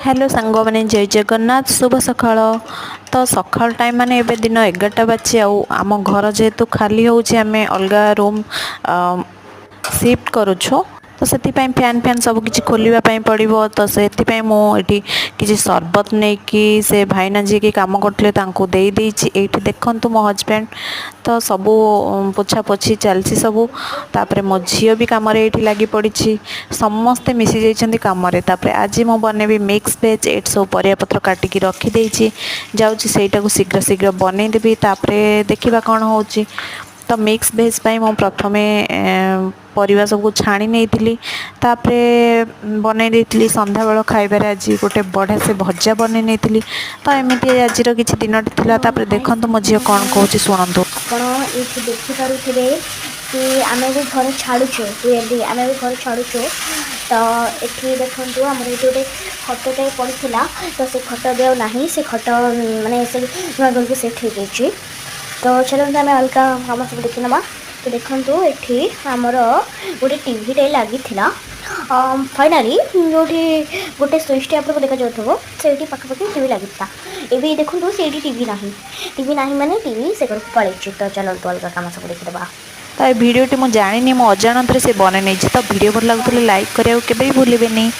Hello सांग मैंने जय जगन्नाथ शुभ सकाळ। तो सकाळ टाइम माने एबे दिन 11टा बाची आम घर जेहेतु खाली होउछि आमे अलगा रूम शिफ्ट करूछु। तो से फैन फैन सब किसी खोलवाई पड़ो। तो से मुझे किसी सरबत नहीं कि से भाईना जी की कम करते ये देखु मो हजबैंड तो सबू पोछा पोछी चलती सबू। तापर मो झी भी कम लगी पड़ी समस्ते मिसी जाइछन्ति कम। आज मु बनैबी मिक्स वेज एट सब परियापत्र काटिकी रखीदे जाऊँगी ସେଇଟା शीघ्र शीघ्र बनईदेवी। तापर देखा कौन हो तो मिक्स वेज मु प्रथमे परिवा सबको छाणी नहीं तापरे बनई देती संध्या बेल खाइबार। आज गोटे बढ़िया से भजा बनई नहीं तो एमती आज किसी दिन था। देखो मो झी कौन कौन शुणु देखिपे कि आम भी घर छाड़ुचे आम भी घर छाड़ुचु। तो ये देखो आम गोटे खटटे पड़ा तो से खट भी ना से खट मानने से नुआ घर को सेट हो। तो चलते आम अलग कम सब देखी ना। तो देखो ये आमर गोटे टीवीटे लगी फाइनाली जो गोटे स्विच टाइप देखा जाऊँ से पाखापाखि टीवी लगी था। ये देखो से टीवी ना माने टीवी से घर को पड़े। तो चलते अलग कम सब देखीदा। तो ये भिडियोटी मुझे जानी मो अजाणत से बन नहीं। तो भिडियो भल लगुले लाइक करें के भूलें।